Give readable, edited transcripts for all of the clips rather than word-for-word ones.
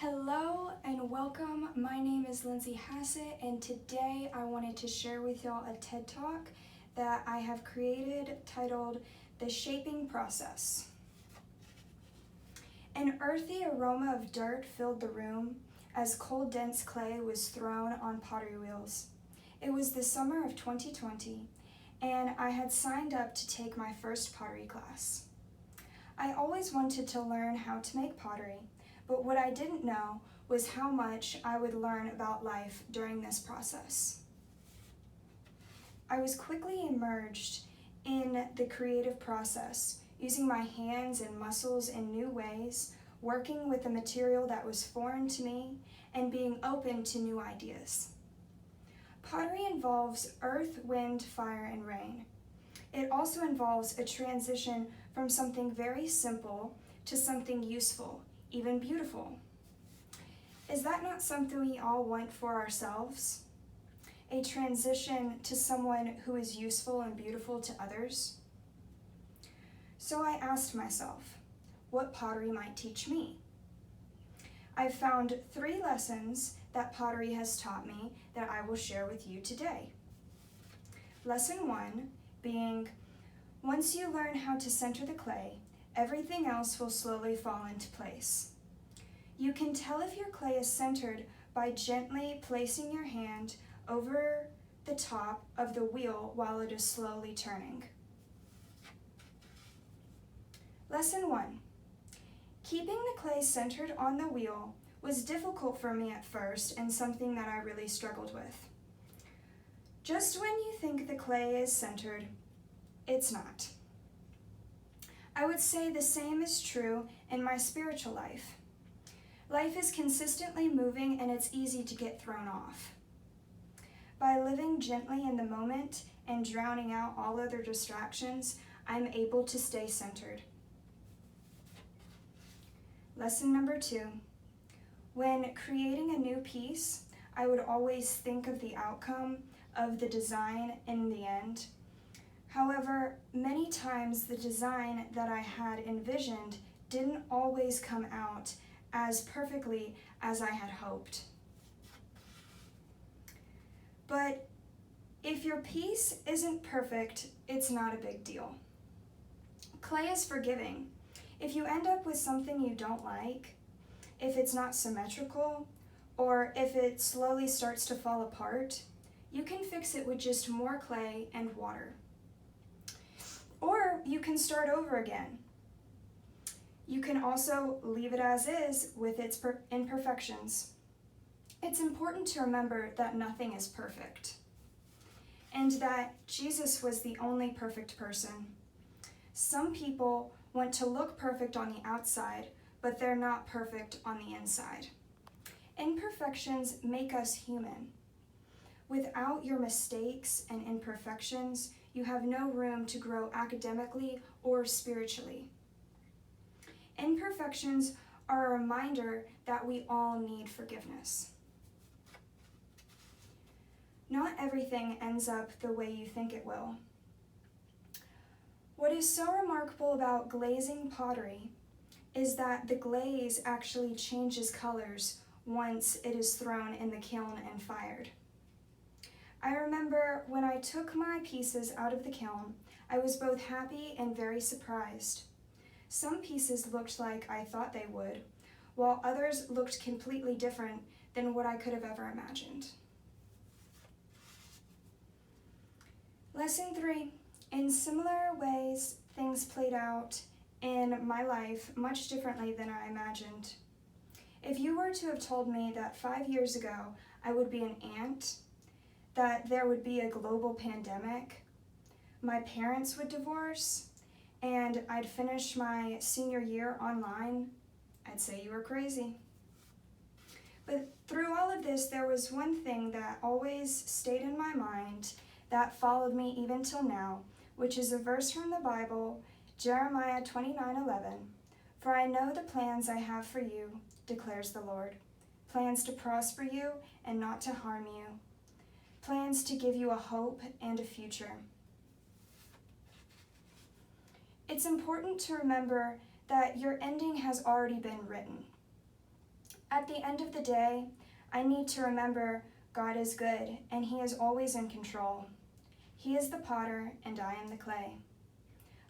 Hello and welcome. My name is Lindsay Hassett, and today I wanted to share with y'all a TED Talk that I have created titled The Shaping Process. An earthy aroma of dirt filled the room as cold, dense clay was thrown on pottery wheels. It was the summer of 2020, and I had signed up to take my first pottery class. I always wanted to learn how to make pottery, but what I didn't know was how much I would learn about life during this process. I was quickly immersed in the creative process, using my hands and muscles in new ways, working with a material that was foreign to me, and being open to new ideas. Pottery involves earth, wind, fire, and rain. It also involves a transition from something very simple to something useful, even beautiful. Is that not something we all want for ourselves? A transition to someone who is useful and beautiful to others? So I asked myself, what pottery might teach me? I've found 3 lessons that pottery has taught me that I will share with you today. Lesson 1 being, once you learn how to center the clay, everything else will slowly fall into place. You can tell if your clay is centered by gently placing your hand over the top of the wheel while it is slowly turning. Lesson 1. Keeping the clay centered on the wheel was difficult for me at first and something that I really struggled with. Just when you think the clay is centered, it's not. I would say the same is true in my spiritual life. Life is consistently moving and it's easy to get thrown off. By living gently in the moment and drowning out all other distractions, I'm able to stay centered. Lesson number 2. When creating a new piece, I would always think of the outcome of the design in the end. However, many times the design that I had envisioned didn't always come out as perfectly as I had hoped. But if your piece isn't perfect, it's not a big deal. Clay is forgiving. If you end up with something you don't like, if it's not symmetrical, or if it slowly starts to fall apart, you can fix it with just more clay and water. Or you can start over again. You can also leave it as is with its imperfections. It's important to remember that nothing is perfect, and that Jesus was the only perfect person. Some people want to look perfect on the outside, but they're not perfect on the inside. Imperfections make us human. Without your mistakes and imperfections, you have no room to grow academically or spiritually. Imperfections are a reminder that we all need forgiveness. Not everything ends up the way you think it will. What is so remarkable about glazing pottery is that the glaze actually changes colors once it is thrown in the kiln and fired. I remember when I took my pieces out of the kiln, I was both happy and very surprised. Some pieces looked like I thought they would, while others looked completely different than what I could have ever imagined. Lesson 3. In similar ways, things played out in my life much differently than I imagined. If you were to have told me that 5 years ago I would be an aunt, that there would be a global pandemic, my parents would divorce, and I'd finish my senior year online, I'd say you were crazy. But through all of this, there was one thing that always stayed in my mind that followed me even till now, which is a verse from the Bible, Jeremiah 29:11. For I know the plans I have for you, declares the Lord, plans to prosper you and not to harm you, plans to give you a hope and a future. It's important to remember that your ending has already been written. At the end of the day, I need to remember God is good and He is always in control. He is the potter and I am the clay.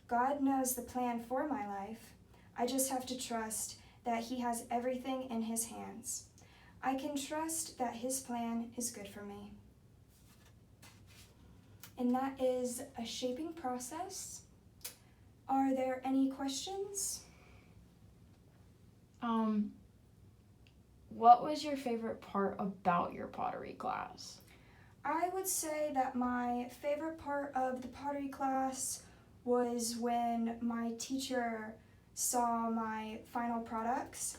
God knows the plan for my life. I just have to trust that He has everything in His hands. I can trust that His plan is good for me. And that is a shaping process. Are there any questions? What was your favorite part about your pottery class? I would say that my favorite part of the pottery class was when my teacher saw my final products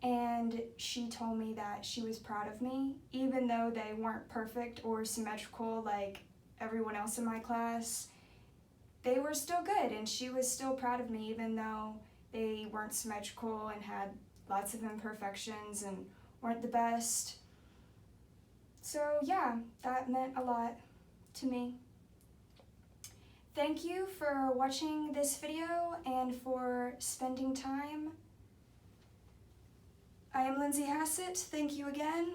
and she told me that she was proud of me, even though they weren't perfect or symmetrical like everyone else in my class. They were still good and she was still proud of me even though they weren't symmetrical and had lots of imperfections and weren't the best. So yeah, that meant a lot to me. Thank you for watching this video and for spending time. I am Lindsay Hassett. Thank you again.